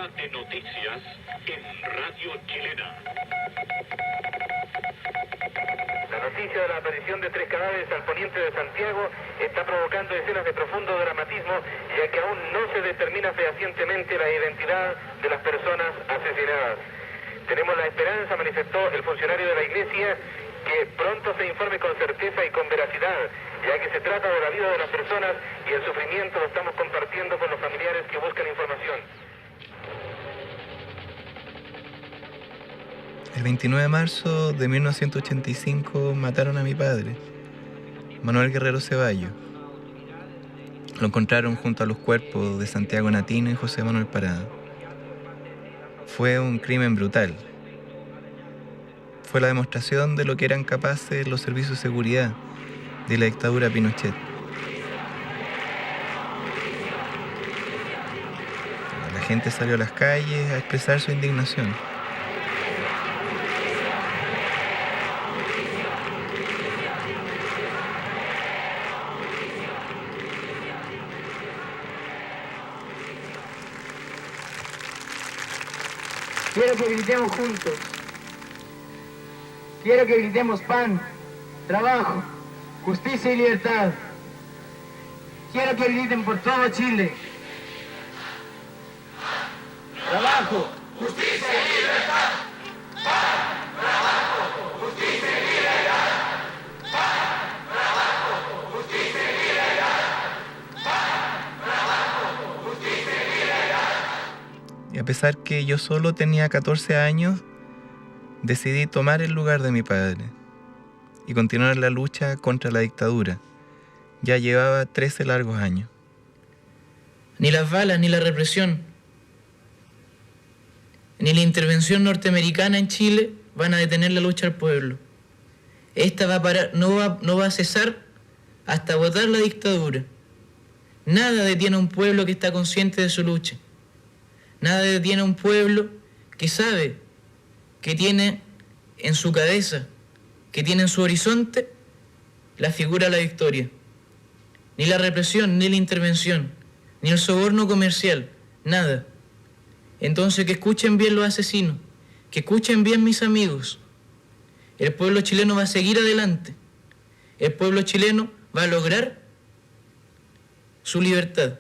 hora de noticias en Radio Chilena. La noticia de la aparición de 3 cadáveres al poniente de Santiago está provocando escenas de profundo dramatismo, ya que aún no se determina fehacientemente la identidad de las personas asesinadas. Tenemos la esperanza, manifestó el funcionario de la Iglesia, que pronto se informe con certeza y con veracidad, ya que se trata de la vida de las personas y el sufrimiento lo estamos compartiendo con los familiares que buscan información. El 29 de marzo de 1985 mataron a mi padre, Manuel Guerrero Ceballos. Lo encontraron junto a los cuerpos de Santiago Natino y José Manuel Parada. Fue un crimen brutal. Fue la demostración de lo que eran capaces los servicios de seguridad de la dictadura Pinochet. La gente salió a las calles a expresar su indignación. Quiero que gritemos juntos. Quiero que gritemos pan, trabajo, justicia y libertad. Quiero que griten por todo Chile. Trabajo, justicia y libertad. Pan, trabajo, justicia y libertad. Pan, trabajo, justicia y libertad. Pan, trabajo, justicia y libertad. Y a pesar que yo solo tenía 14 años, decidí tomar el lugar de mi padre y continuar la lucha contra la dictadura. Ya llevaba 13 largos años. Ni las balas, ni la represión, ni la intervención norteamericana en Chile van a detener la lucha del pueblo. Esta va a parar, no va a cesar hasta botar la dictadura. Nada detiene a un pueblo que está consciente de su lucha. Nada detiene a un pueblo que sabe que tiene en su cabeza, que tiene en su horizonte la figura de la victoria. Ni la represión, ni la intervención, ni el soborno comercial, nada. Entonces que escuchen bien los asesinos, que escuchen bien mis amigos. El pueblo chileno va a seguir adelante. El pueblo chileno va a lograr su libertad.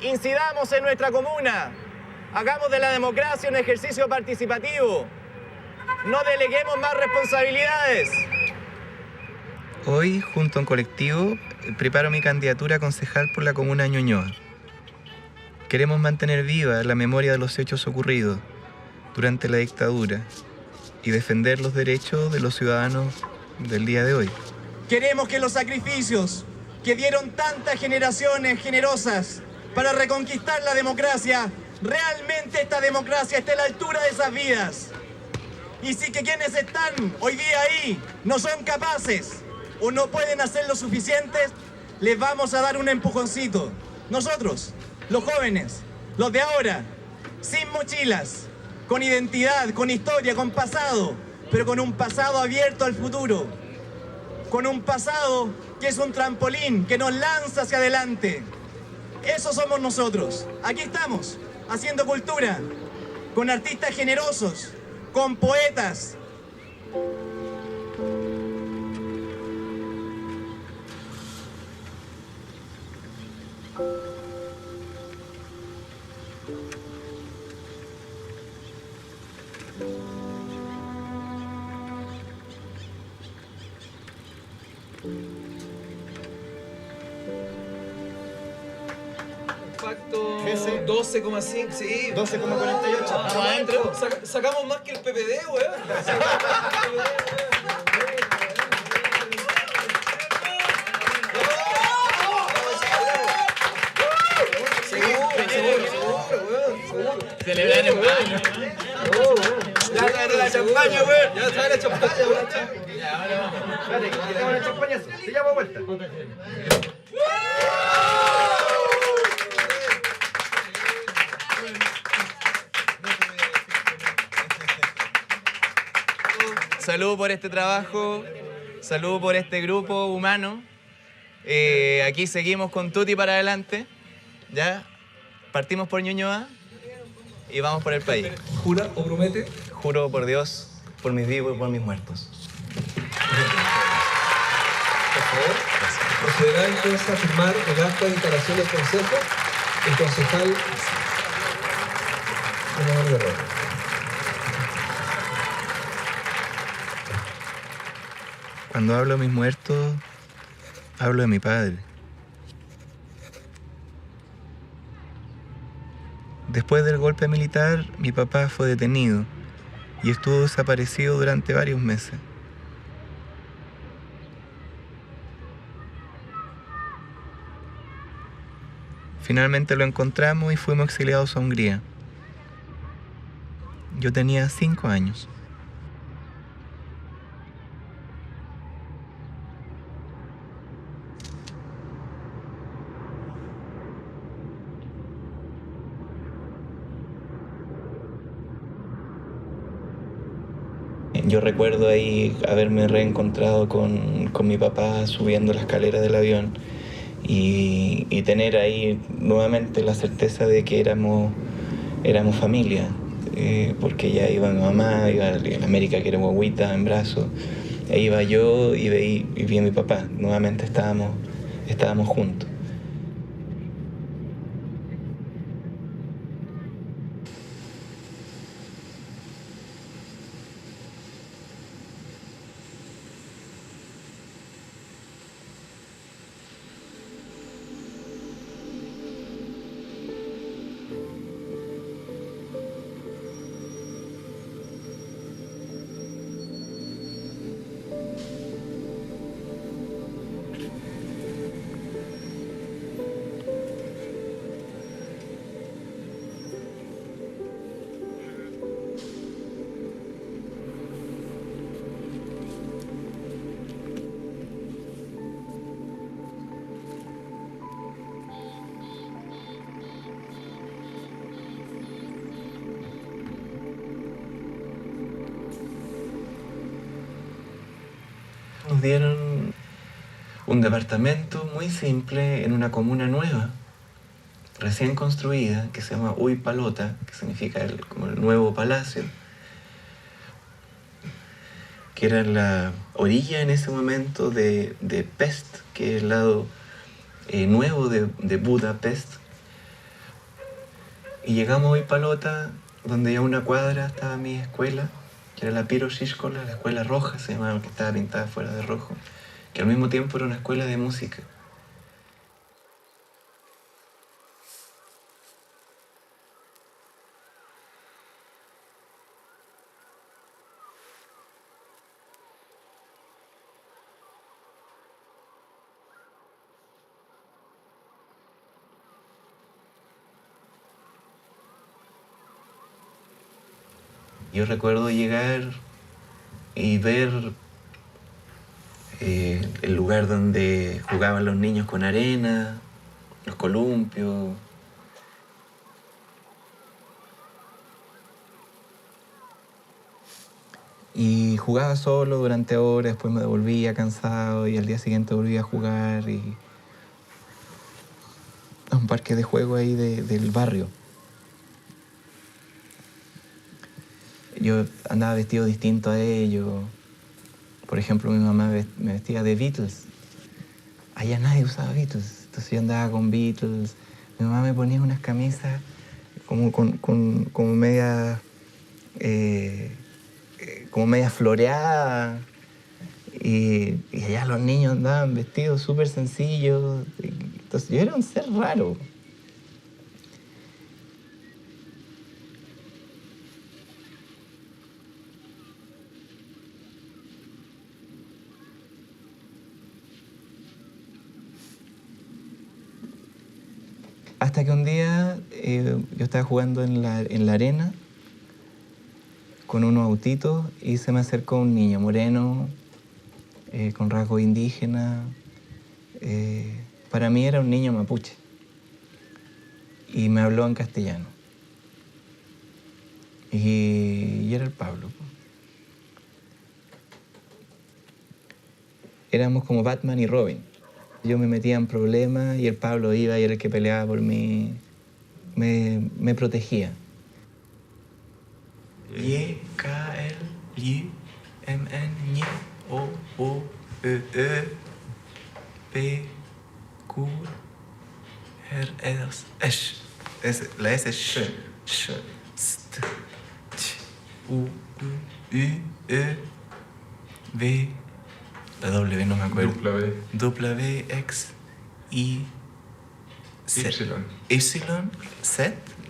Incidamos en nuestra comuna, hagamos de la democracia un ejercicio participativo, no deleguemos más responsabilidades. Hoy, junto a un colectivo, preparo mi candidatura a concejal por la comuna de Ñuñoa. Queremos mantener viva la memoria de los hechos ocurridos durante la dictadura y defender los derechos de los ciudadanos del día de hoy. Queremos que los sacrificios que dieron tantas generaciones generosas para reconquistar la democracia, realmente esta democracia esté a la altura de esas vidas. Y si que quienes están hoy día ahí no son capaces o no pueden hacer lo suficientes, les vamos a dar un empujoncito. Nosotros, los jóvenes, los de ahora, sin mochilas, con identidad, con historia, con pasado, pero con un pasado abierto al futuro, con un pasado que es un trampolín que nos lanza hacia adelante. Eso somos nosotros. Aquí estamos, haciendo cultura, con artistas generosos, con poetas. Impacto 12,5, sí. 12,48. Vamos adentro. Sacamos más que el PPD, weón. Seguro. Celebrar en baño. Ya trae la champaña, weón. Ya trae la champaña, weón. Ya, ahora vamos. Dale, quitamos la champañazo. Se llama vuelta. salud por este trabajo, salud por este grupo humano. Aquí seguimos con Tuti para adelante. Ya partimos por Ñuñoa y vamos por el país. ¿Jura o promete? Juro por Dios, por mis vivos y por mis muertos. Por favor, procederá entonces a firmar el acta de instalación del Consejo el concejal Manuel Guerrero. Cuando hablo de mis muertos, hablo de mi padre. Después del golpe militar, mi papá fue detenido y estuvo desaparecido durante varios meses. Finalmente lo encontramos y fuimos exiliados a Hungría. Yo tenía 5 años. Yo recuerdo ahí haberme reencontrado con mi papá subiendo la escalera del avión y tener ahí nuevamente la certeza de que éramos familia, porque ya iba mi mamá, iba en América, que era guaguita en brazos, e iba yo y vi a mi papá, nuevamente estábamos juntos. Nos dieron un departamento muy simple en una comuna nueva, recién construida, que se llama Uipalota, que significa como el nuevo palacio, que era la orilla en ese momento de Pest, que es el lado nuevo de Budapest. Y llegamos a Uipalota, donde ya a una cuadra estaba mi escuela, que era la Piros Iskola, la escuela roja se llamaba, que estaba pintada fuera de rojo, que al mismo tiempo era una escuela de música. Yo recuerdo llegar y ver el lugar donde jugaban los niños con arena, los columpios. Y jugaba solo durante horas, después me devolvía cansado y al día siguiente volvía a jugar a un parque de juego ahí del barrio. Yo andaba vestido distinto a ellos. Por ejemplo, mi mamá me vestía de Beatles. Allá nadie usaba Beatles, entonces yo andaba con Beatles. Mi mamá me ponía unas camisas como media floreadas. Y allá los niños andaban vestidos súper sencillos. Entonces yo era un ser raro. Hasta que un día yo estaba jugando en la arena con unos autitos y se me acercó un niño moreno, con rasgos indígenas. Para mí era un niño mapuche y me habló en castellano. Y era el Pablo. éramos como Batman y Robin. Yo me metía en problemas y el Pablo iba y era el que peleaba por mí. Me protegía. Y, K, L, Y, M, N, Ñ, O, U, Ö, P, Q, R, S, S. La S es sh. Sh, st, ch, U, E, V. La W no me acuerdo. W, X, Y, Z. Y, Z.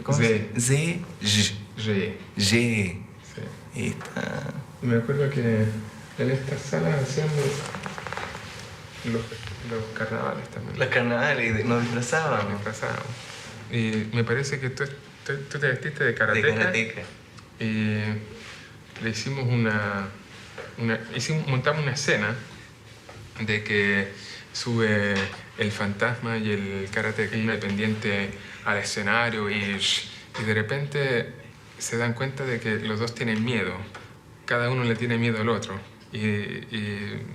¿Cómo Z. Z, J. G. G. Sí. Ahí está. Y me acuerdo que en estas salas hacíamos los carnavales también. Los carnavales, nos disfrazábamos. Nos disfrazábamos. Y me parece que tú te vestiste de karateca. De karateca. Y le hicimos montamos una escena de que sube el fantasma y el karateca independiente al escenario y de repente se dan cuenta de que los dos tienen miedo. Cada uno le tiene miedo al otro. Y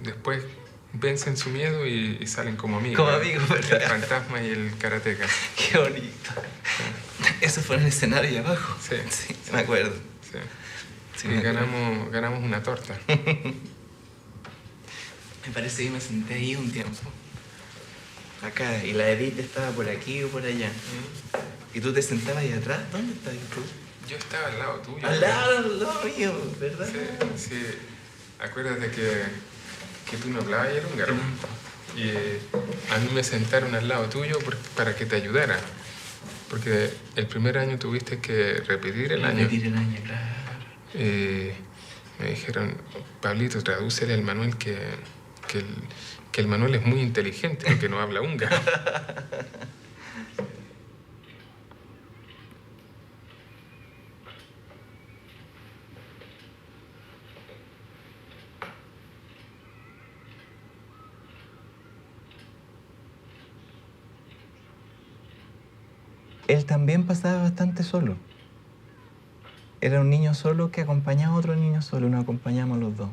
después vencen su miedo y salen como amigos. Como amigos, ¿verdad? El fantasma y el karateca. Qué bonito. Eso fue en el escenario ahí abajo. Sí. Sí, me acuerdo. Sí. Sí, Y me acuerdo. ganamos una torta. Me parece que me senté ahí un tiempo. Acá, y la Edith estaba por aquí o por allá. ¿Y tú te sentabas ahí atrás? ¿Dónde estabas tú? Yo estaba al lado tuyo. Al lado mío, ¿verdad? Sí, sí. Acuérdate que tú no hablabas y era húngaro. Y a mí me sentaron al lado tuyo para que te ayudara. Porque el primer año tuviste que repetir el año. Repetir el año, claro. Me dijeron, Pablito, tradúcele al Manuel que el Manuel es muy inteligente porque no habla húngaro. Él también pasaba bastante solo. Era un niño solo que acompañaba a otro niño solo y nos acompañamos los dos.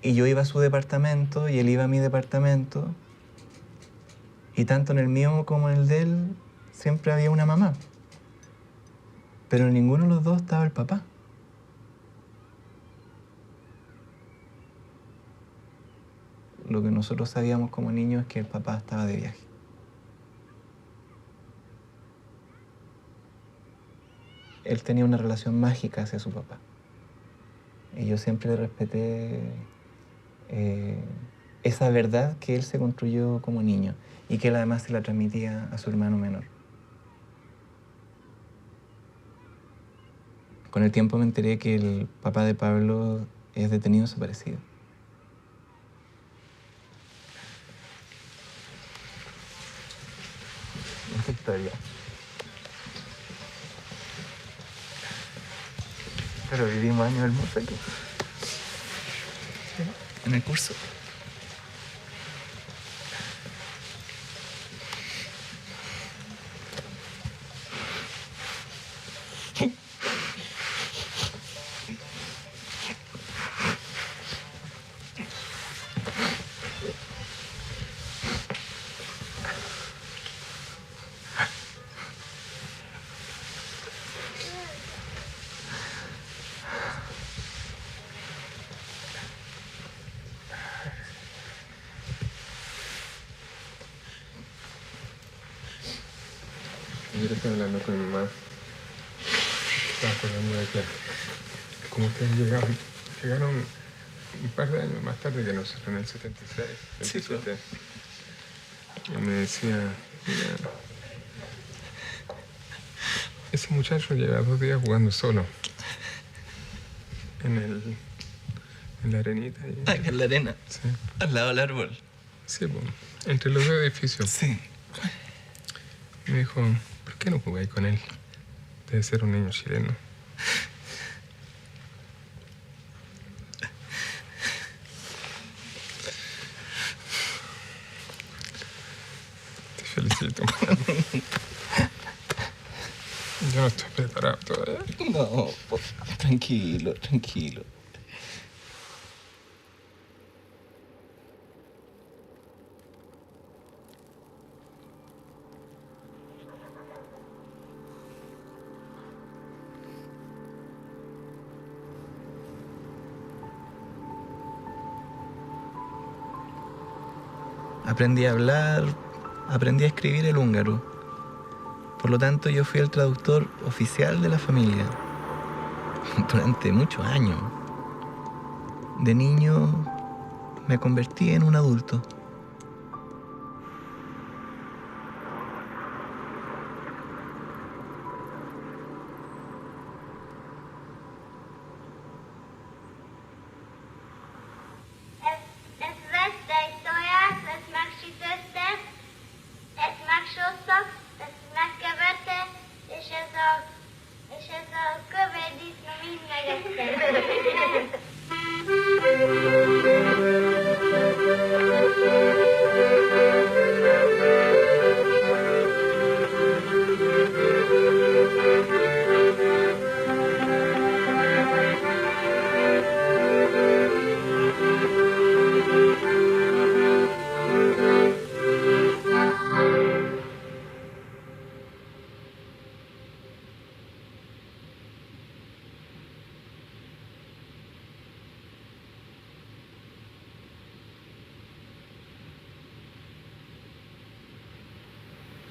Y yo iba a su departamento y él iba a mi departamento. Y tanto en el mío como en el de él siempre había una mamá. Pero en ninguno de los dos estaba el papá. Lo que nosotros sabíamos como niños es que el papá estaba de viaje. Él tenía una relación mágica hacia su papá. Y yo siempre le respeté esa verdad que él se construyó como niño y que él además se la transmitía a su hermano menor. Con el tiempo me enteré que el papá de Pablo es detenido desaparecido. Esta historia. Pero vivimos años hermosos aquí. En el curso. Yo estaba hablando con mi mamá. Estaba acordando de que como ustedes llegaron un par de años más tarde que nosotros, en el 76, 77. Y me decía, mira, ese muchacho lleva 2 días jugando solo. En la arenita. Acá en la arena. Sí. Al lado del árbol. Sí, pues, entre los 2 edificios. Sí. Y me dijo, ¿por qué no jugáis con él? Debe ser un niño chileno. Te felicito. Yo no estoy preparado todavía. No, tranquilo, tranquilo. Aprendí a hablar, aprendí a escribir el húngaro. Por lo tanto, yo fui el traductor oficial de la familia durante muchos años. De niño me convertí en un adulto.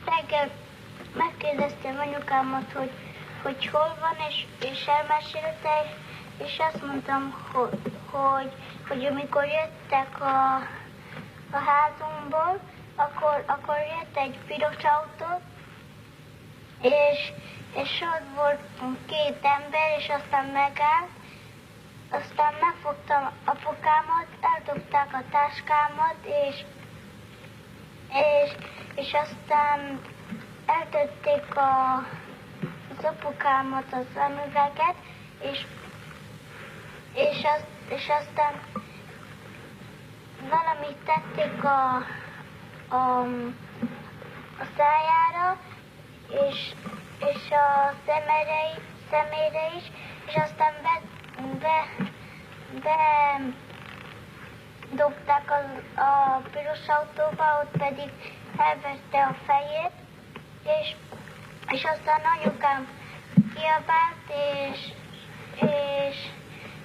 Reggel megkérdeztem anyukámat, hogy hol van, és elmesélte, és azt mondtam, hogy amikor jöttek a házunkból, akkor jött egy piros autó, és ott volt két ember, és aztán megállt, aztán megfogtam apukámat, eldobták a táskámat, és aztán eltötték az apukámat, az szemüveget, és aztán valamit tették a szájára, és a szemére is, és aztán bedobták a piros autóba, ott pedig elvette a fejét, és aztán anyukám kiabált,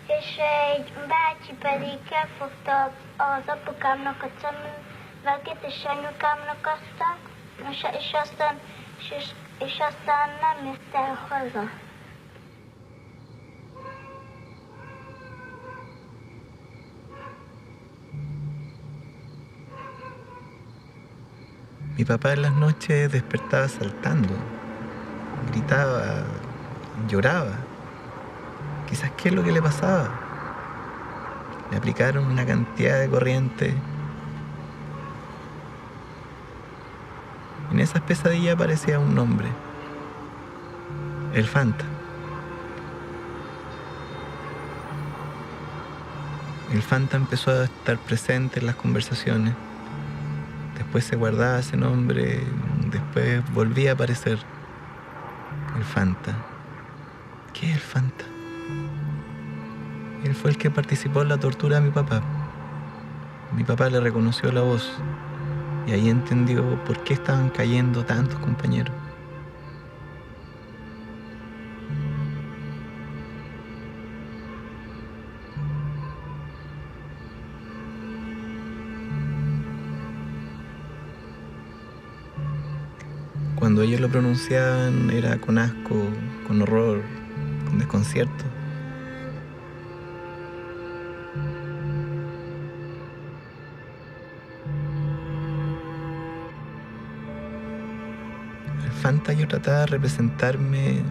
és egy bácsi pedig elfogta az apukámnak a szemüvegét, és anyukámnak aztán, és aztán nem jött el haza. Mi papá en las noches despertaba saltando, gritaba, lloraba. Quizás qué es lo que le pasaba. Le aplicaron una cantidad de corriente. En esas pesadillas aparecía un nombre, el Fanta. El Fanta empezó a estar presente en las conversaciones. Después se guardaba ese nombre, después volvía a aparecer el Fanta. ¿Qué es el Fanta? Él fue el que participó en la tortura de mi papá. Mi papá le reconoció la voz y ahí entendió por qué estaban cayendo tantos compañeros. Cuando ellos lo pronunciaban era con asco, con horror, con desconcierto. El Fanta, yo trataba de representarme de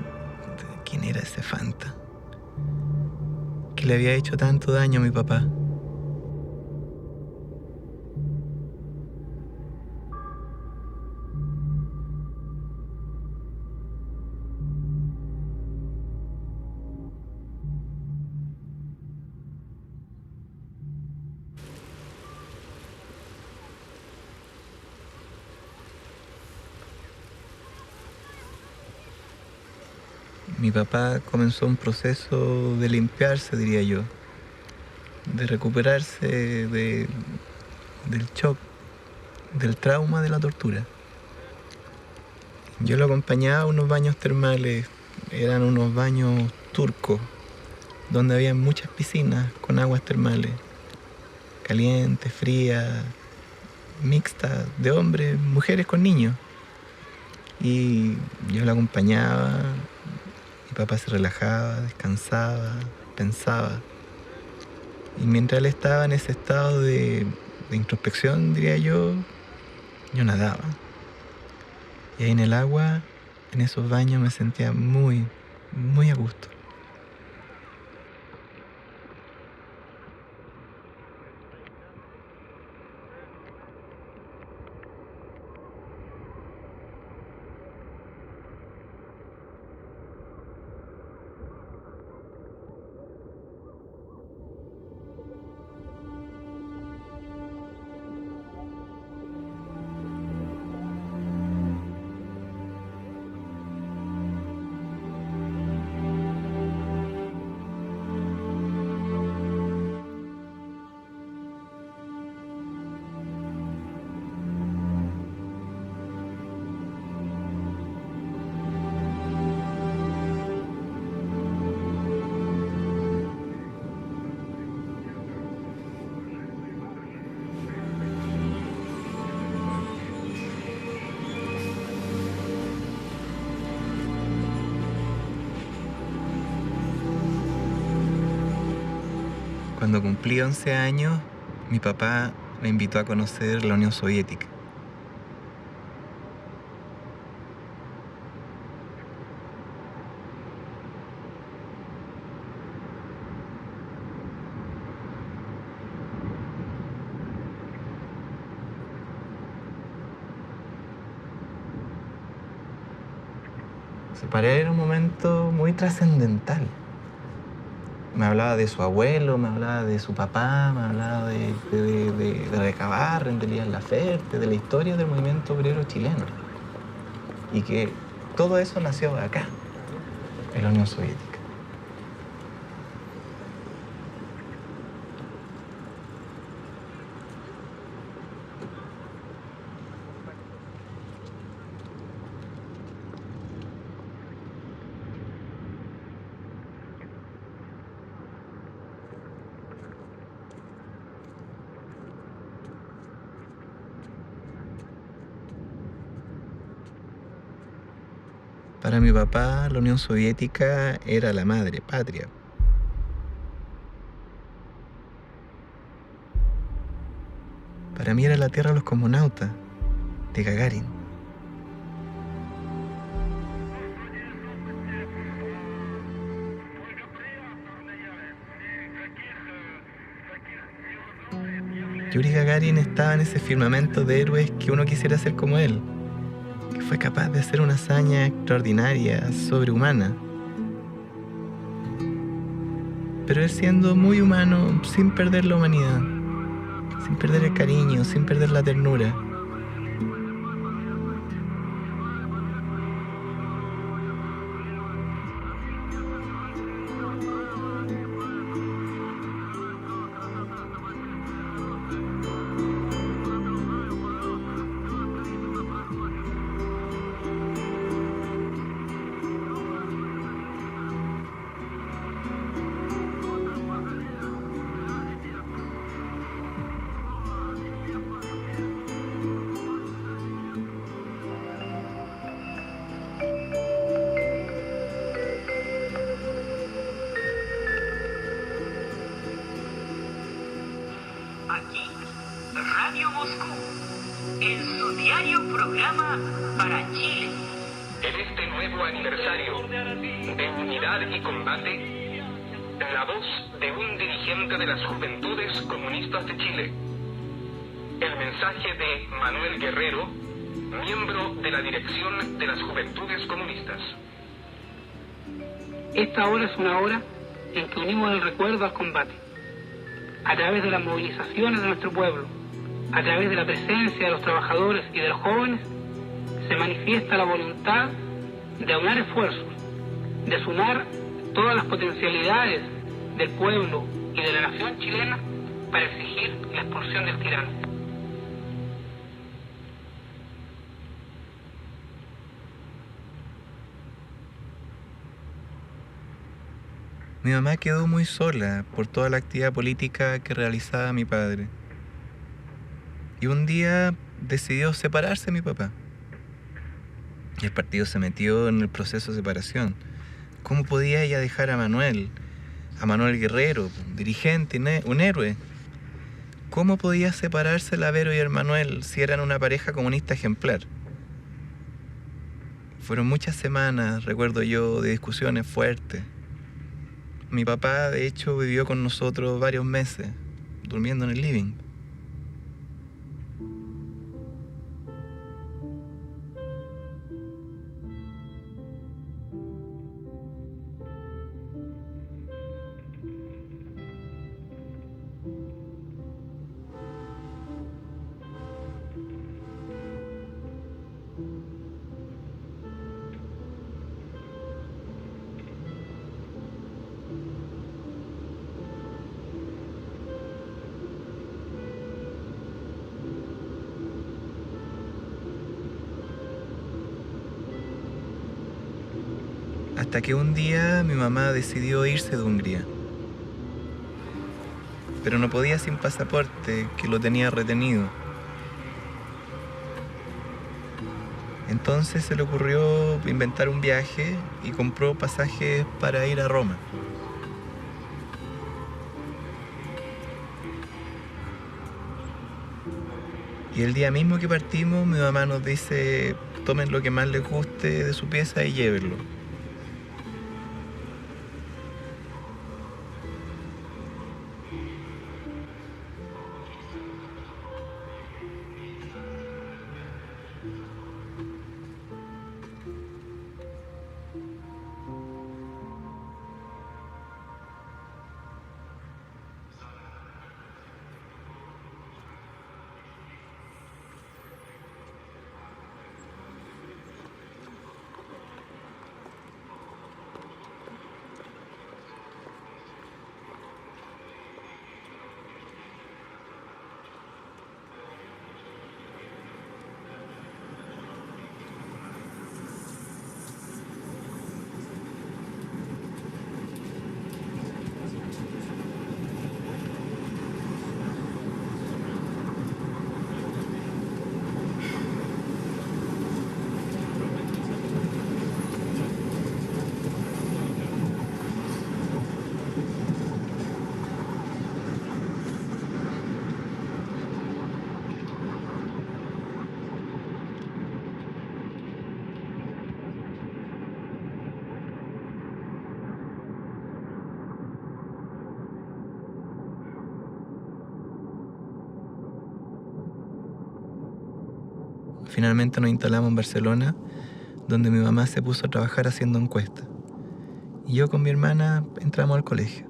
quién era ese Fanta, que le había hecho tanto daño a mi papá. Mi papá comenzó un proceso de limpiarse, diría yo, de recuperarse del shock, del trauma de la tortura. Yo lo acompañaba a unos baños termales, eran unos baños turcos, donde había muchas piscinas con aguas termales, calientes, frías, mixta de hombres, mujeres con niños. Y yo la acompañaba, mi papá se relajaba, descansaba, pensaba. Y mientras él estaba en ese estado de introspección, diría yo nadaba. Y ahí en el agua, en esos baños, me sentía muy, muy a gusto. Cuando cumplí 11 años, mi papá me invitó a conocer la Unión Soviética. Para él era un momento muy trascendental. Me hablaba de su abuelo, me hablaba de su papá, me hablaba de Recabarren, de Elías Laferte, de la historia del movimiento obrero chileno. Y que todo eso nació acá, en la Unión Soviética. Para mi papá, la Unión Soviética era la madre patria. Para mí era la tierra de los cosmonautas, de Gagarin. Yuri Gagarin estaba en ese firmamento de héroes que uno quisiera ser como él, que fue capaz de hacer una hazaña extraordinaria, sobrehumana. Pero él siendo muy humano, sin perder la humanidad, sin perder el cariño, sin perder la ternura. Aquí, Radio Moscú, en su diario programa para Chile. En este nuevo aniversario de unidad y combate, la voz de un dirigente de las Juventudes Comunistas de Chile. El mensaje de Manuel Guerrero, miembro de la dirección de las Juventudes Comunistas. Esta hora es una hora en que unimos el recuerdo al combate. A través de las movilizaciones de nuestro pueblo, a través de la presencia de los trabajadores y de los jóvenes, se manifiesta la voluntad de aunar esfuerzos, de sumar todas las potencialidades del pueblo y de la nación chilena para exigir la expulsión del tirano. Mi mamá quedó muy sola por toda la actividad política que realizaba mi padre. Y un día decidió separarse mi papá. Y el partido se metió en el proceso de separación. ¿Cómo podía ella dejar a Manuel Guerrero, un dirigente, un héroe? ¿Cómo podía separarse el Vero y el Manuel si eran una pareja comunista ejemplar? Fueron muchas semanas, recuerdo yo, de discusiones fuertes. Mi papá, de hecho, vivió con nosotros varios meses, durmiendo en el living. Hasta que un día mi mamá decidió irse de Hungría. Pero no podía sin pasaporte, que lo tenía retenido. Entonces se le ocurrió inventar un viaje y compró pasajes para ir a Roma. Y el día mismo que partimos, mi mamá nos dice: tomen lo que más les guste de su pieza y llévenlo. Finalmente nos instalamos en Barcelona, donde mi mamá se puso a trabajar haciendo encuestas. Y yo con mi hermana entramos al colegio.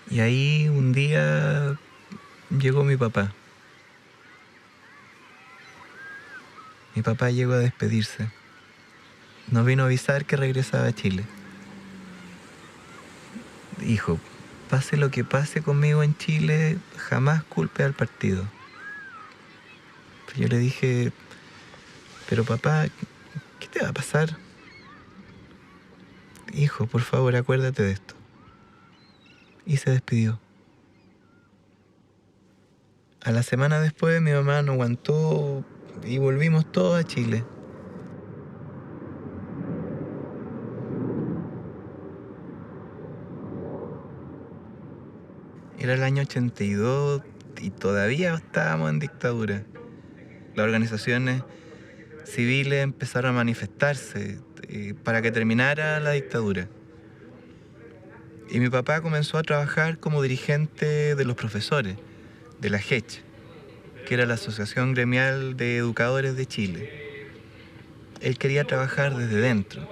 Y ahí un día llegó mi papá. Mi papá llegó a despedirse. Nos vino a avisar que regresaba a Chile. Hijo, pase lo que pase conmigo en Chile, jamás culpe al partido. Pero yo le dije: pero papá, ¿qué te va a pasar? Hijo, por favor, acuérdate de esto. Y se despidió. A la semana después mi mamá no aguantó y volvimos todos a Chile. Era el año 82 y todavía estábamos en dictadura. Las organizaciones civiles empezaron a manifestarse para que terminara la dictadura. Y mi papá comenzó a trabajar como dirigente de los profesores, de la GECH, que era la Asociación Gremial de Educadores de Chile. Él quería trabajar desde dentro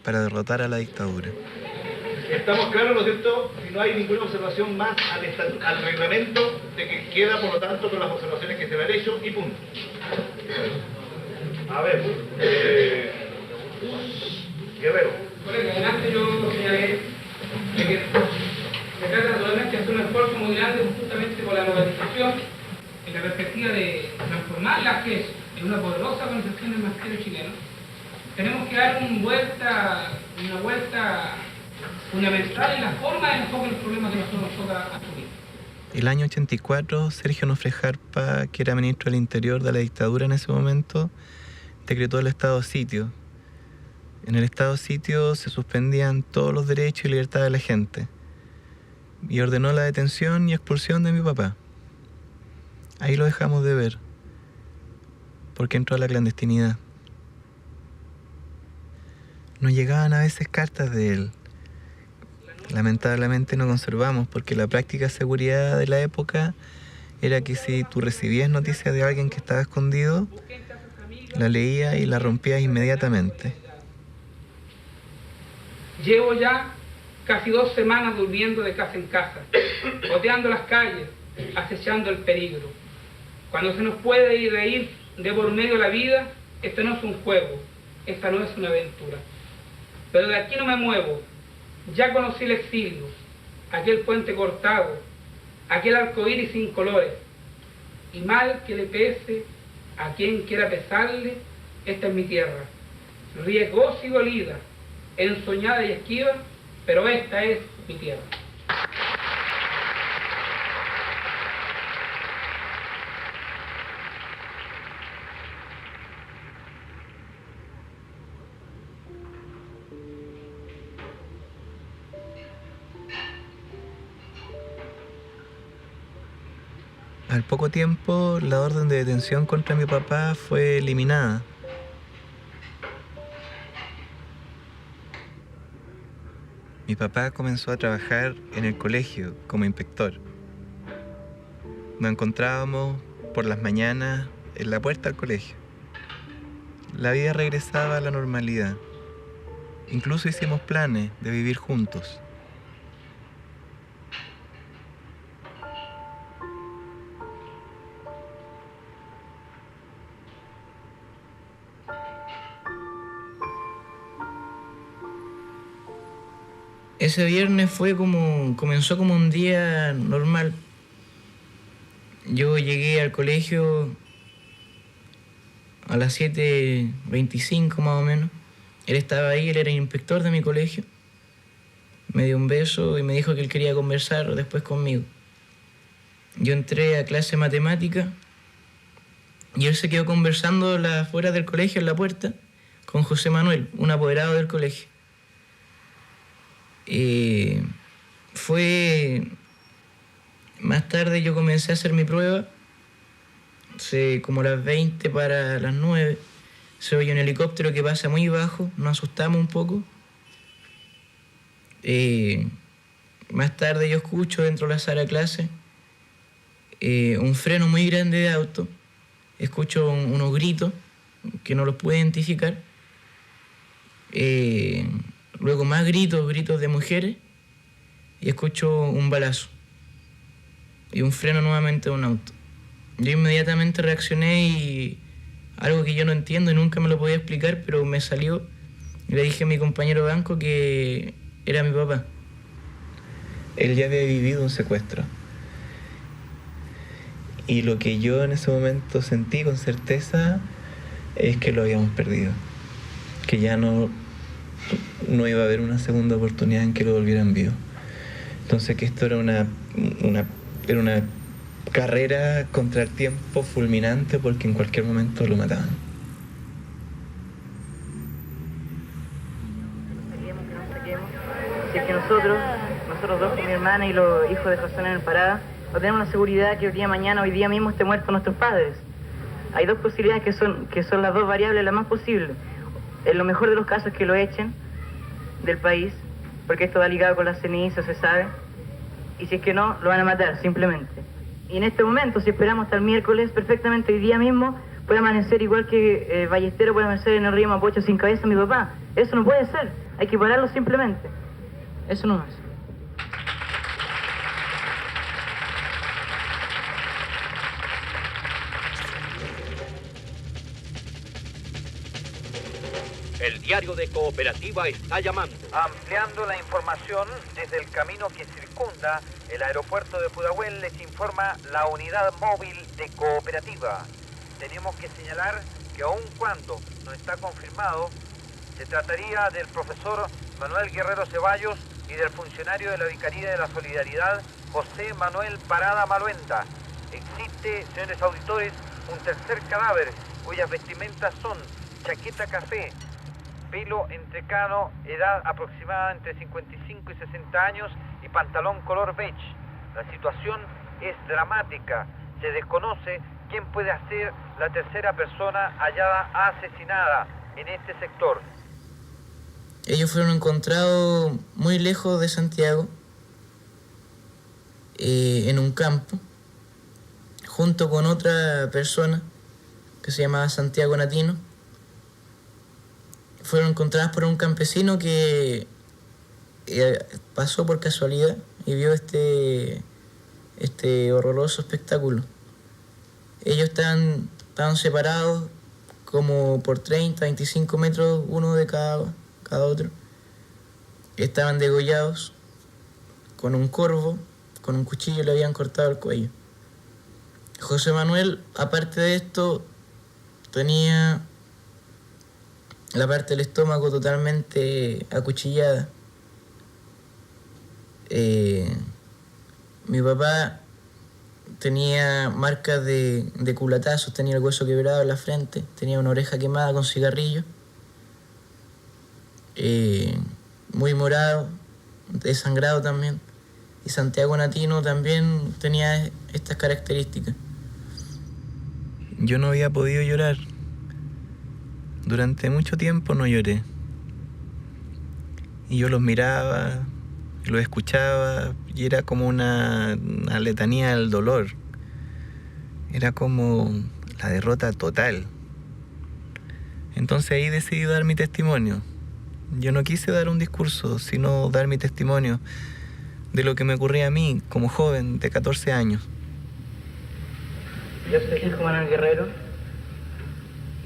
para derrotar a la dictadura. Estamos claros, ¿no es cierto? Si no hay ninguna observación más al reglamento, de que queda, por lo tanto, con las observaciones que se me han hecho y punto. A ver, Guerrero. Por el adelante yo señalé de que se trata naturalmente de hacer un esfuerzo muy grande justamente con la globalización en la perspectiva de transformar la GES en una poderosa organización del magisterio chileno. Tenemos que dar una vuelta una vuelta fundamental en la forma de enfoque de los problemas que nosotros toca asumir. El año 84, Sergio Onofre Jarpa, que era ministro del Interior de la dictadura en ese momento, decretó el estado de sitio. En el estado de sitio se suspendían todos los derechos y libertades de la gente y ordenó la detención y expulsión de mi papá. Ahí lo dejamos de ver, porque entró a la clandestinidad. Nos llegaban a veces cartas de él. Lamentablemente no conservamos, porque la práctica de seguridad de la época era que si tú recibías noticias de alguien que estaba escondido, la leías y la rompías inmediatamente. Llevo ya casi 2 semanas durmiendo de casa en casa, oteando las calles, acechando el peligro. Cuando se nos puede ir de por medio la vida, esto no es un juego, esta no es una aventura. Pero de aquí no me muevo. Ya conocí el exilio, aquel puente cortado, aquel arcoíris sin colores. Y mal que le pese a quien quiera pesarle, esta es mi tierra. Riesgosa y dolida, ensoñada y esquiva, pero esta es mi tierra. Al poco tiempo, la orden de detención contra mi papá fue eliminada. Mi papá comenzó a trabajar en el colegio como inspector. Nos encontrábamos por las mañanas en la puerta del colegio. La vida regresaba a la normalidad. Incluso hicimos planes de vivir juntos. Ese viernes comenzó como un día normal. Yo llegué al colegio a las 7:25 más o menos. Él estaba ahí, él era el inspector de mi colegio. Me dio un beso y me dijo que él quería conversar después conmigo. Yo entré a clase de matemática y él se quedó conversando afuera del colegio, en la puerta, con José Manuel, un apoderado del colegio. Más tarde yo comencé a hacer mi prueba, como las 20 para las 9, se oye un helicóptero que pasa muy bajo, nos asustamos un poco. Más tarde yo escucho dentro de la sala de clase un freno muy grande de auto, escucho unos gritos que no los puedo identificar. Luego más gritos de mujeres y escucho un balazo y un freno nuevamente de un auto. Yo inmediatamente reaccioné y algo que yo no entiendo y nunca me lo podía explicar, pero me salió y le dije a mi compañero banco que era mi papá. Él ya había vivido un secuestro y lo que yo en ese momento sentí con certeza es que lo habíamos perdido, que ya no iba a haber una segunda oportunidad en que lo volvieran vivo. Entonces que esto era una carrera contra el tiempo fulminante, porque en cualquier momento lo mataban. Si es que nosotros dos, con mi hermana y los hijos de José en el Parada, no tenemos la seguridad que hoy día mismo esté muertos nuestros padres. Hay dos posibilidades que son las dos variables las más posibles. En lo mejor de los casos es que lo echen del país, porque esto va ligado con las cenizas, se sabe. Y si es que no, lo van a matar, simplemente. Y en este momento, si esperamos hasta el miércoles, perfectamente hoy día mismo puede amanecer igual que Ballestero puede amanecer en el río Mapocho sin cabeza mi papá. Eso no puede ser, hay que pararlo simplemente. Eso no es. El diario de Cooperativa está llamando. Ampliando la información desde el camino que circunda el aeropuerto de Pudahuel, les informa la unidad móvil de Cooperativa. Tenemos que señalar que aun cuando no está confirmado, se trataría del profesor Manuel Guerrero Ceballos y del funcionario de la Vicaría de la Solidaridad, José Manuel Parada Maluenda. Existe, señores auditores, un tercer cadáver cuyas vestimentas son chaqueta café, pelo entrecano, edad aproximada entre 55 y 60 años y pantalón color beige. La situación es dramática. Se desconoce quién puede ser la tercera persona hallada asesinada en este sector. Ellos fueron encontrados muy lejos de Santiago, en un campo, junto con otra persona que se llamaba Santiago Natino. Fueron encontradas por un campesino que pasó por casualidad y vio este horroroso espectáculo. Ellos estaban separados como por 30, 25 metros uno de cada otro. Estaban degollados con un corvo, con un cuchillo le habían cortado el cuello. José Manuel, aparte de esto, tenía la parte del estómago totalmente acuchillada. Mi papá tenía marcas de culatazos, tenía el hueso quebrado en la frente, tenía una oreja quemada con cigarrillo, muy morado, desangrado también. Y Santiago Natino también tenía estas características. Yo no había podido llorar. Durante mucho tiempo no lloré. Y yo los miraba, los escuchaba, y era como una letanía del dolor. Era como la derrota total. Entonces ahí decidí dar mi testimonio. Yo no quise dar un discurso, sino dar mi testimonio de lo que me ocurría a mí como joven de 14 años. Yo soy Juan Manuel Guerrero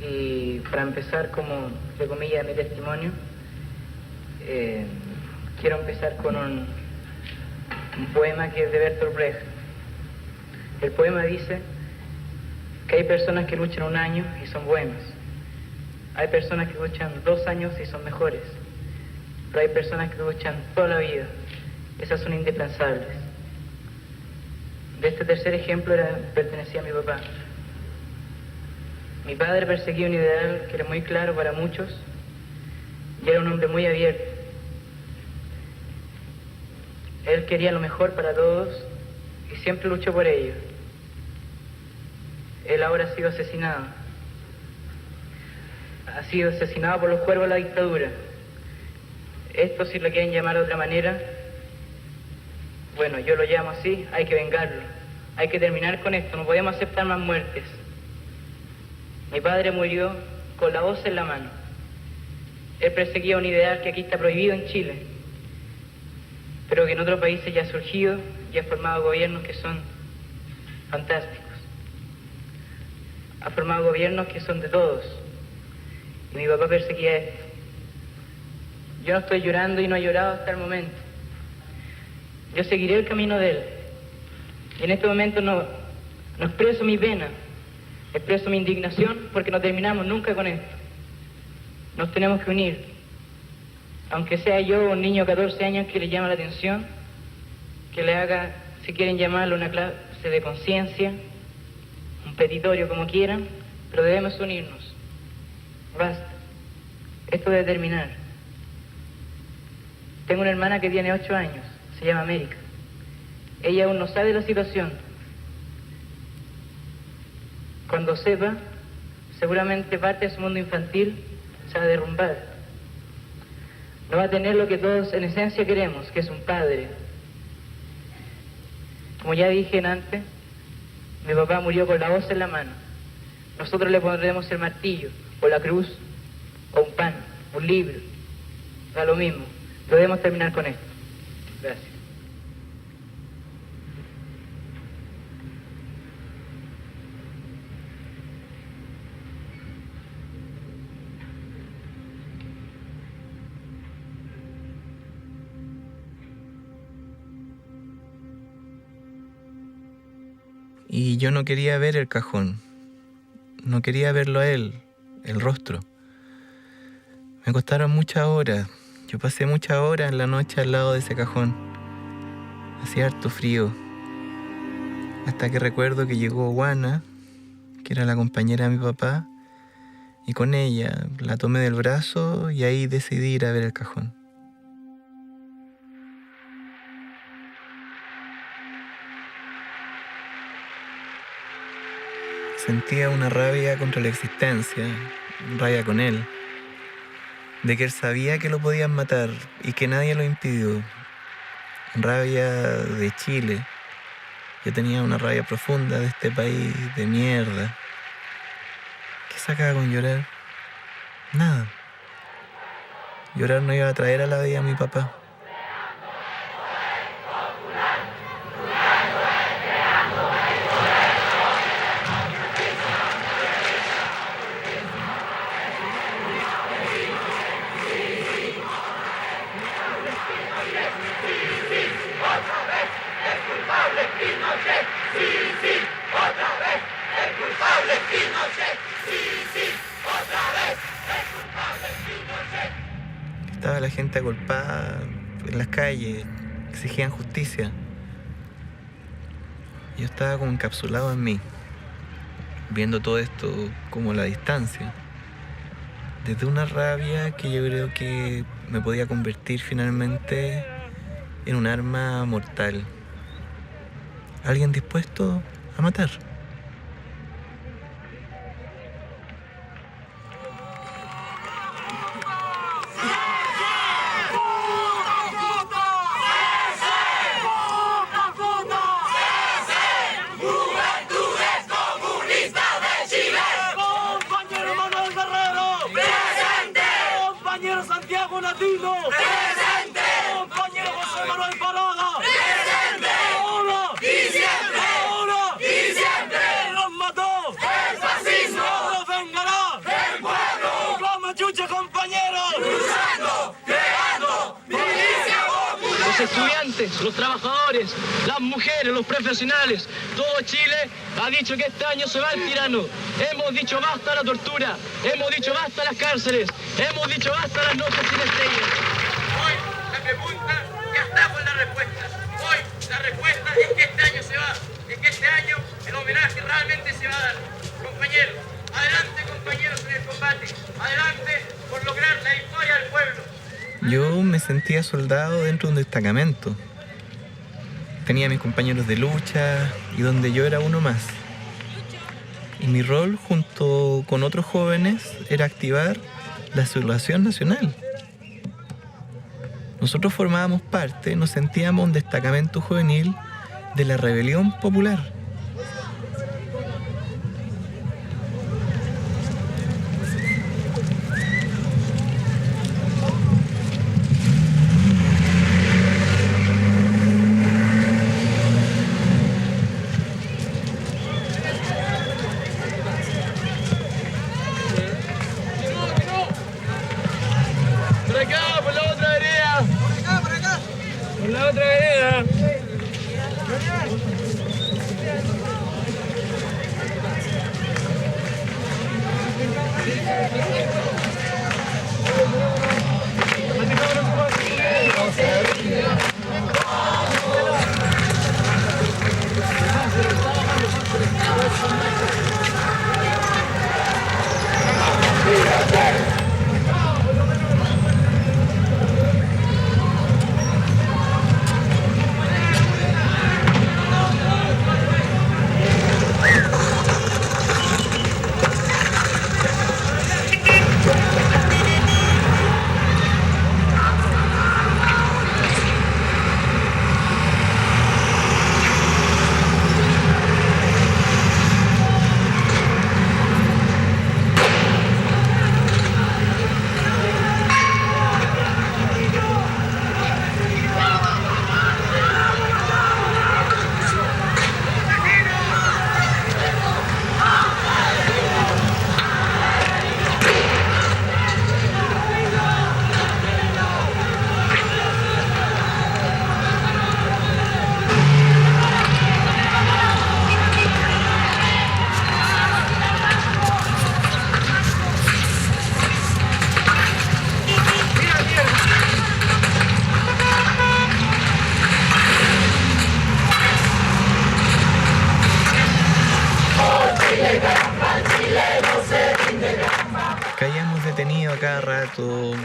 y para empezar, como entre comillas, mi testimonio, quiero empezar con un poema que es de Bertolt Brecht. El poema dice que hay personas que luchan 1 año y son buenas. Hay personas que luchan 2 años y son mejores. Pero hay personas que luchan toda la vida. Esas son indispensables. De este tercer ejemplo pertenecía a mi papá. Mi padre perseguía un ideal que era muy claro para muchos y era un hombre muy abierto. Él quería lo mejor para todos y siempre luchó por ello. Él ahora ha sido asesinado. Ha sido asesinado por los cuervos de la dictadura. Esto, si lo quieren llamar de otra manera, bueno, yo lo llamo así, hay que vengarlo. Hay que terminar con esto, no podemos aceptar más muertes. Mi padre murió con la hoz en la mano. Él perseguía un ideal que aquí está prohibido en Chile, pero que en otros países ya ha surgido y ha formado gobiernos que son fantásticos. Ha formado gobiernos que son de todos. Y mi papá perseguía esto. Yo no estoy llorando y no he llorado hasta el momento. Yo seguiré el camino de él. Y en este momento no expreso mi pena, expreso mi indignación porque no terminamos nunca con esto. Nos tenemos que unir. Aunque sea yo un niño de 14 años que le llama la atención, que le haga, si quieren llamarlo, una clase de conciencia, un petitorio como quieran, pero debemos unirnos. Basta. Esto debe terminar. Tengo una hermana que tiene 8 años, se llama América. Ella aún no sabe la situación. Cuando sepa, seguramente parte de su mundo infantil se va a derrumbar. No va a tener lo que todos en esencia queremos, que es un padre. Como ya dije antes, mi papá murió con la hoz en la mano. Nosotros le pondremos el martillo, o la cruz, o un pan, un libro. Da lo mismo. Podemos terminar con esto. Gracias. Y yo no quería ver el cajón, no quería verlo a él, el rostro. Me costaron muchas horas, Yo pasé muchas horas en la noche al lado de ese cajón. Hacía harto frío. Hasta que recuerdo que llegó Juana, que era la compañera de mi papá, y con ella la tomé del brazo y ahí decidí ir a ver el cajón. Sentía una rabia contra la existencia, rabia con él, de que él sabía que lo podían matar y que nadie lo impidió. Rabia de Chile. Yo tenía una rabia profunda de este país de mierda. ¿Qué sacaba con llorar? Nada. Llorar no iba a traer a la vida a mi papá. Estaba la gente agolpada en las calles, exigían justicia. Yo estaba como encapsulado en mí, viendo todo esto como a la distancia. Desde una rabia que yo creo que me podía convertir finalmente en un arma mortal. Alguien dispuesto a matar. Santiago Natino. ¡Presente! Compañero José Manuel Parada. ¡Presente! ¡Ahora! ¡Y siempre! ¡Ahora! ¡Y siempre! ¡Los mató! ¡El fascismo! ¡Nos vengará! ¡El pueblo! ¡Vamos, chucha, compañeros! ¡Luchando! ¡Creando! ¡Milicia popular! Los estudiantes, los trabajadores, las mujeres, los profesionales, todo Chile ha dicho que este año se va el tirano. Hemos dicho basta a la tortura, hemos dicho basta a las cárceles, hemos dicho basta a las noches sin estrellas. Hoy la pregunta ya está con la respuesta. Hoy la respuesta es que este año se va, es que este año el homenaje realmente se va a dar. Compañeros, adelante compañeros en el combate, adelante por lograr la victoria del pueblo. Yo me sentía soldado dentro de un destacamento. Tenía a mis compañeros de lucha y donde yo era uno más. Y mi rol junto con otros jóvenes era activar la sublevación nacional. Nosotros formábamos parte, nos sentíamos un destacamento juvenil de la rebelión popular.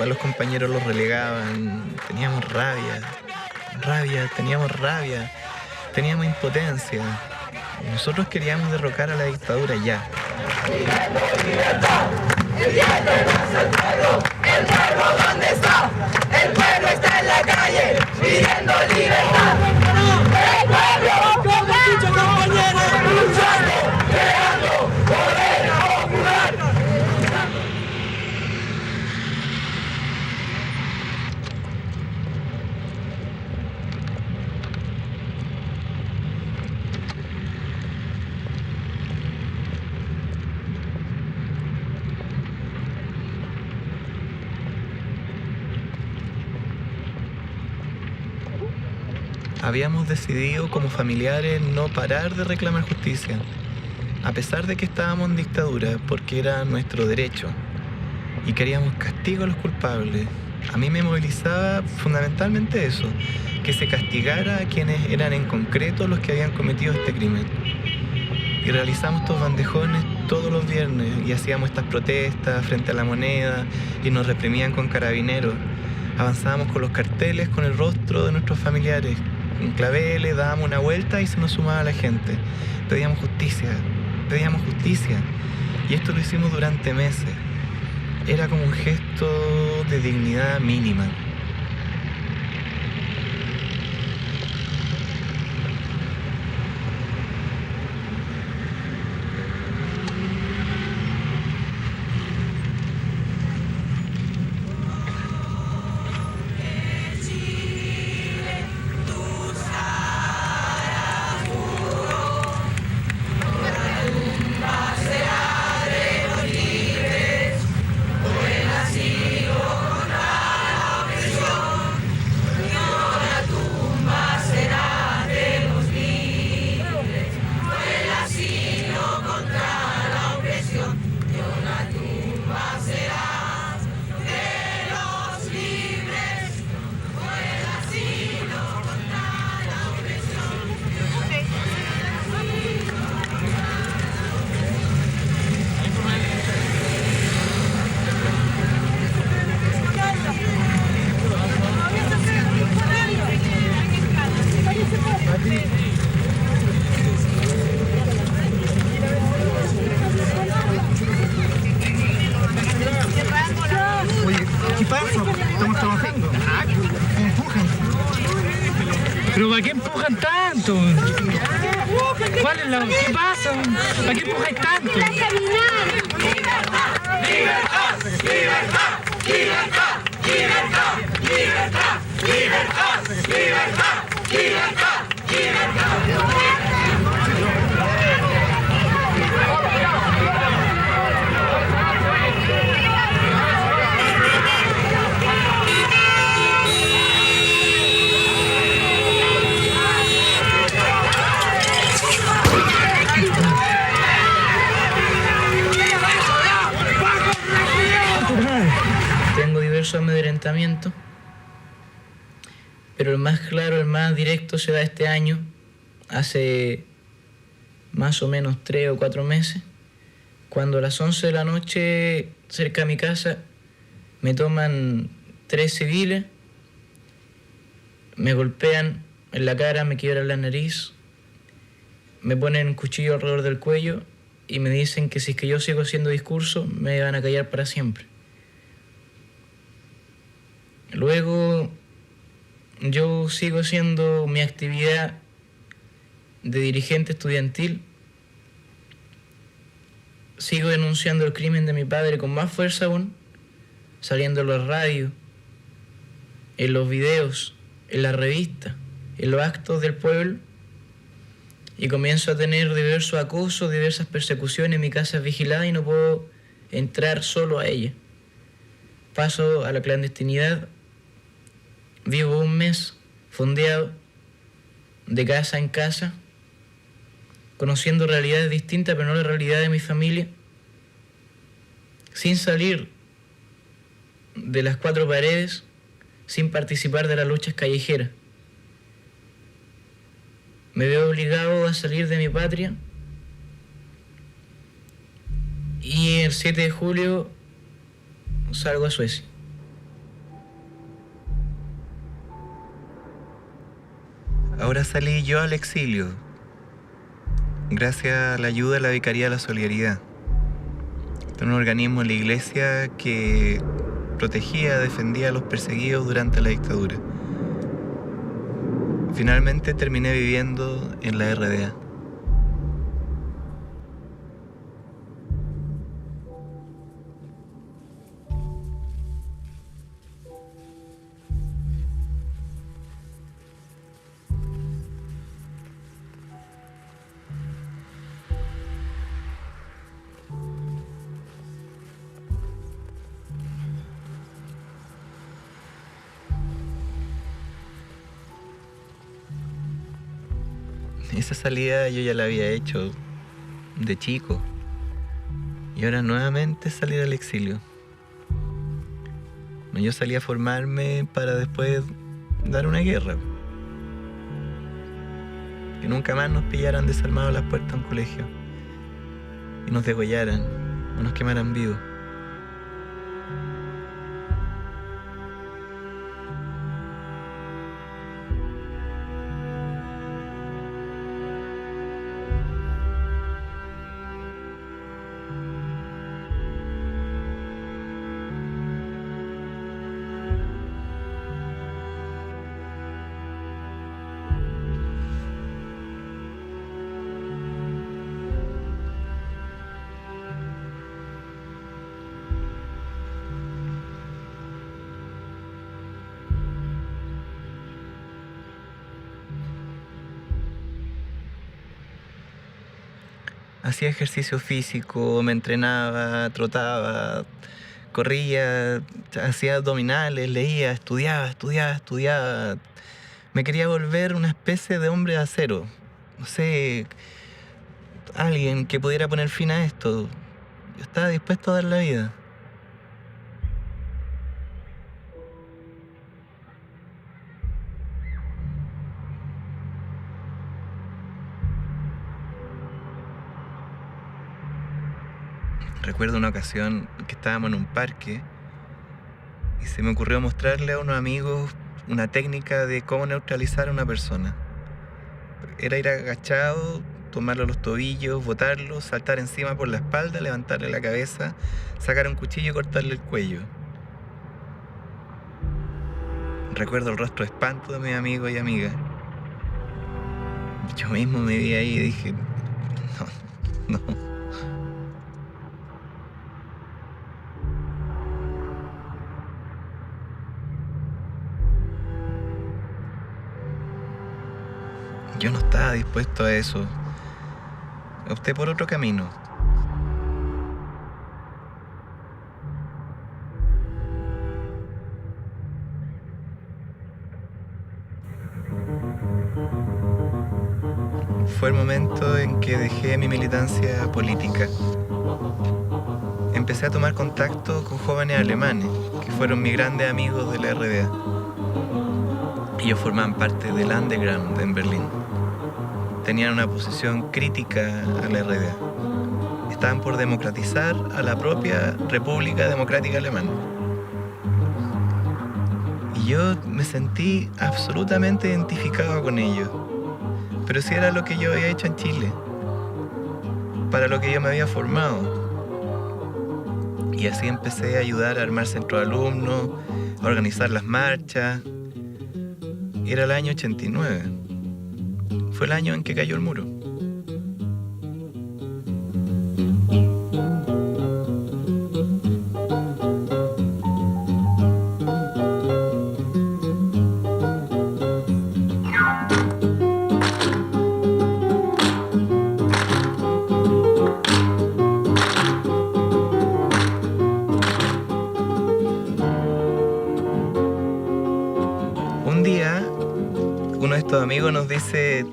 los compañeros los relegaban. Teníamos teníamos impotencia. Nosotros queríamos derrocar a la dictadura ya. El diablo no es el pueblo ¿dónde está? El pueblo está en la calle pidiendo libertad. El pueblo, luchando, creando poder popular. Habíamos decidido como familiares no parar de reclamar justicia, a pesar de que estábamos en dictadura, porque era nuestro derecho. Y queríamos castigo a los culpables. A mí me movilizaba fundamentalmente eso, que se castigara a quienes eran en concreto los que habían cometido este crimen. Y realizamos estos bandejones todos los viernes y hacíamos estas protestas frente a la Moneda y nos reprimían con carabineros. Avanzábamos con los carteles con el rostro de nuestros familiares, en claveles, dábamos una vuelta y se nos sumaba la gente. Pedíamos justicia. Y esto lo hicimos durante meses. Era como un gesto de dignidad mínima. ¿Pero para qué empujan tanto? ¿Cuál es la... ¿Qué pasa? ¿Para qué empujan tanto? ¡Libertad! ¡Libertad! ¡Libertad! ¡Libertad! ¡Libertad! ¡Libertad! ¡Libertad! ¡Libertad! ¡Libertad! ¡Libertad! Tengo diversos amedrentamientos, pero el más claro, el más directo se da este año, hace más o menos 3 o 4 meses, cuando a las 11 de la noche, cerca de mi casa, me toman 3 civiles, me golpean en la cara, me quiebran la nariz, me ponen un cuchillo alrededor del cuello y me dicen que si es que yo sigo haciendo discurso, me van a callar para siempre. Luego, yo sigo haciendo mi actividad de dirigente estudiantil, sigo denunciando el crimen de mi padre con más fuerza aún, saliendo en las radios, en los videos, en la revista, en los actos del pueblo, y comienzo a tener diversos acosos, diversas persecuciones. Mi casa es vigilada y no puedo entrar solo a ella. Paso a la clandestinidad, vivo un mes fondeado de casa en casa, conociendo realidades distintas, pero no la realidad de mi familia, sin salir de las 4 paredes, sin participar de las luchas callejeras. Me veo obligado a salir de mi patria y el 7 de julio salgo a Suecia. Ahora salí yo al exilio, gracias a la ayuda de la Vicaría de la Solidaridad. Este es un organismo en la iglesia que protegía, defendía a los perseguidos durante la dictadura. Finalmente terminé viviendo en la RDA. Esa salida yo ya la había hecho de chico y ahora nuevamente salir al exilio. Yo salí a formarme para después dar una guerra. Que nunca más nos pillaran desarmados las puertas de un colegio y nos degollaran o nos quemaran vivos. Hacía ejercicio físico, me entrenaba, trotaba, corría, hacía abdominales, leía, estudiaba. Me quería volver una especie de hombre de acero. No sé, alguien que pudiera poner fin a esto. Yo estaba dispuesto a dar la vida. Recuerdo una ocasión que estábamos en un parque y se me ocurrió mostrarle a unos amigos una técnica de cómo neutralizar a una persona. Era ir agachado, tomarlo a los tobillos, botarlo, saltar encima por la espalda, levantarle la cabeza, sacar un cuchillo y cortarle el cuello. Recuerdo el rostro de espanto de mis amigos y amigas. Yo mismo me vi ahí y dije, no. Yo no estaba dispuesto a eso. Opté por otro camino. Fue el momento en que dejé mi militancia política. Empecé a tomar contacto con jóvenes alemanes, que fueron mis grandes amigos de la RDA. Ellos formaban parte del underground en Berlín. Tenían una posición crítica a la RDA. Estaban por democratizar a la propia República Democrática Alemana. Y yo me sentí absolutamente identificado con ellos. Pero sí era lo que yo había hecho en Chile, para lo que yo me había formado. Y así empecé a ayudar a armar centros de alumnos, a organizar las marchas. Era el año 89. Fue el año en que cayó el muro. Un día, uno de estos amigos nos dice: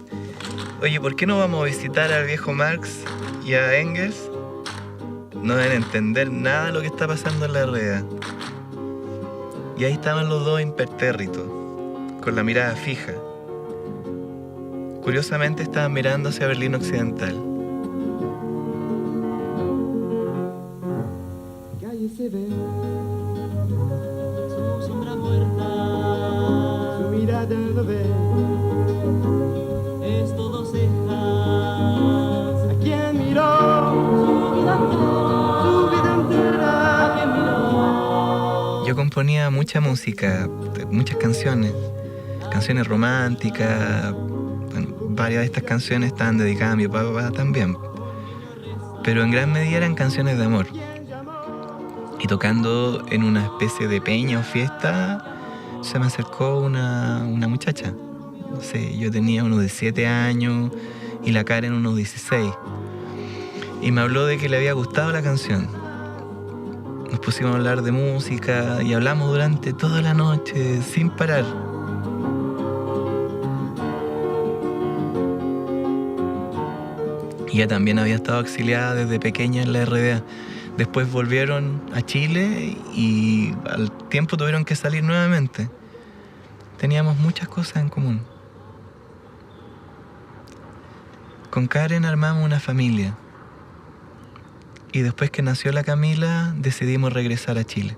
oye, ¿por qué no vamos a visitar al viejo Marx y a Engels? No deben entender nada de lo que está pasando en la RDA. Y ahí estaban los dos impertérritos, con la mirada fija. Curiosamente estaban mirando hacia Berlín Occidental. Calle se ve, su sombra muerta, su mirada lo ve. ponía mucha música, muchas canciones románticas. Bueno, varias de estas canciones estaban dedicadas a mi papá también, pero en gran medida eran canciones de amor. Y tocando en una especie de peña o fiesta, se me acercó una muchacha. No sé, yo tenía unos 17 años y la Karen unos 16. Y me habló de que le había gustado la canción. Nos pusimos a hablar de música y hablamos durante toda la noche, sin parar. Ella también había estado exiliada desde pequeña en la RDA. Después volvieron a Chile y al tiempo tuvieron que salir nuevamente. Teníamos muchas cosas en común. Con Karen armamos una familia. Y después que nació la Camila, decidimos regresar a Chile.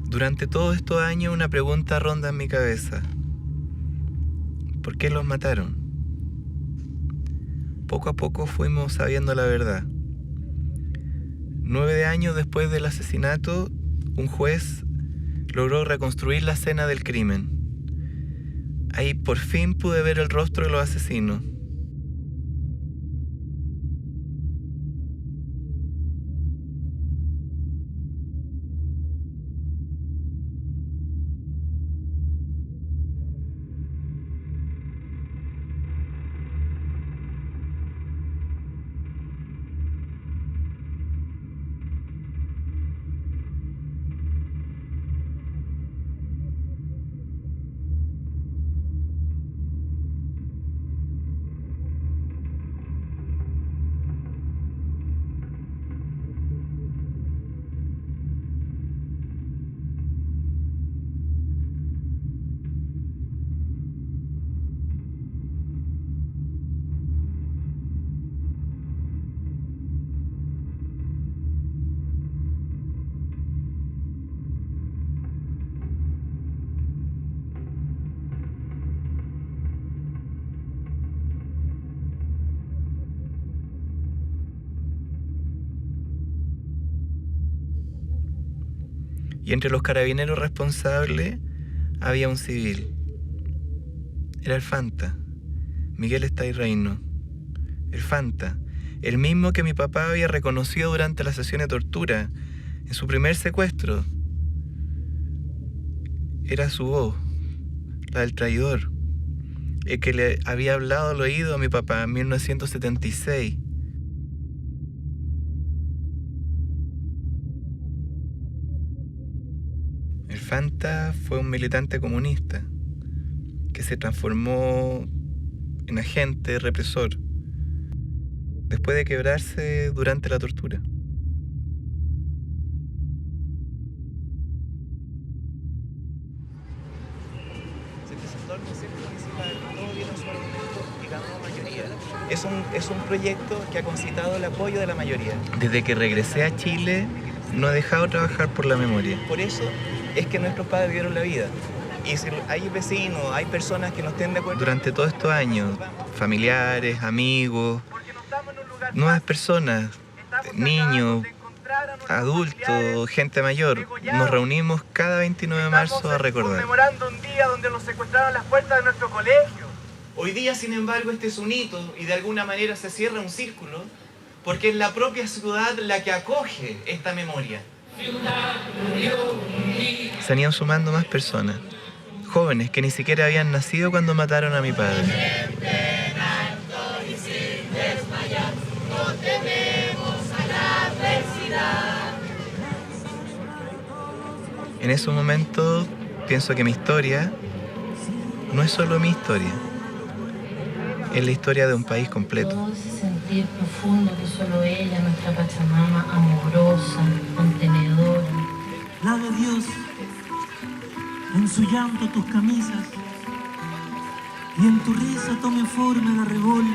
Durante todos estos años una pregunta ronda en mi cabeza. ¿Por qué los mataron? Poco a poco fuimos sabiendo la verdad. 9 años después del asesinato, un juez logró reconstruir la escena del crimen. Ahí por fin pude ver el rostro de los asesinos. Y entre los carabineros responsables había un civil. Era el Fanta, Miguel Estayreino. El Fanta, el mismo que mi papá había reconocido durante la sesión de tortura, en su primer secuestro. Era su voz, la del traidor. el que le había hablado al oído a mi papá en 1976. El Fanta fue un militante comunista que se transformó en agente represor después de quebrarse durante la tortura. Se presentó al Consejo Municipal, todo dieron su argumento y ganó mayoría. Es un proyecto que ha concitado el apoyo de la mayoría. Desde que regresé a Chile, no he dejado de trabajar por la memoria. Por eso es que nuestros padres dieron la vida. Y si hay vecinos, hay personas que no estén de acuerdo... Durante todos estos años, familiares, amigos, nuevas personas, niños, adultos, gente mayor, nos reunimos cada 29 de marzo a recordar. Conmemorando un día donde nos secuestraron las puertas de nuestro colegio. Hoy día, sin embargo, este es un hito y de alguna manera se cierra un círculo porque es la propia ciudad la que acoge esta memoria. Se han ido sumando más personas, jóvenes que ni siquiera habían nacido cuando mataron a mi padre. En esos momentos pienso que mi historia no es solo mi historia, es la historia de un país completo. Todo ese sentir profundo que solo ella, nuestra Pachamama, amorosa, contenedora. Lave Dios en su llanto tus camisas y en tu risa tome forma el arrebol.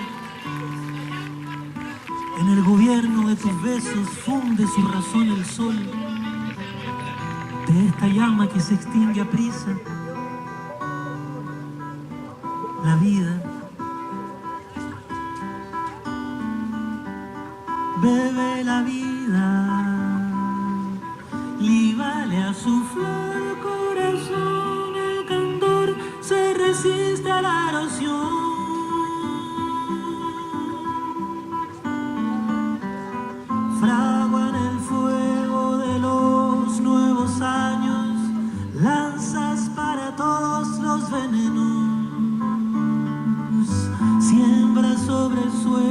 En el gobierno de tus besos funde su razón el sol. De esta llama que se extingue a prisa, la vida. Bebe la vida, líbale a su flor corazón, el candor se resiste a la erosión. Fragua en el fuego de los nuevos años, lanzas para todos los venenos, siembra sobre el suelo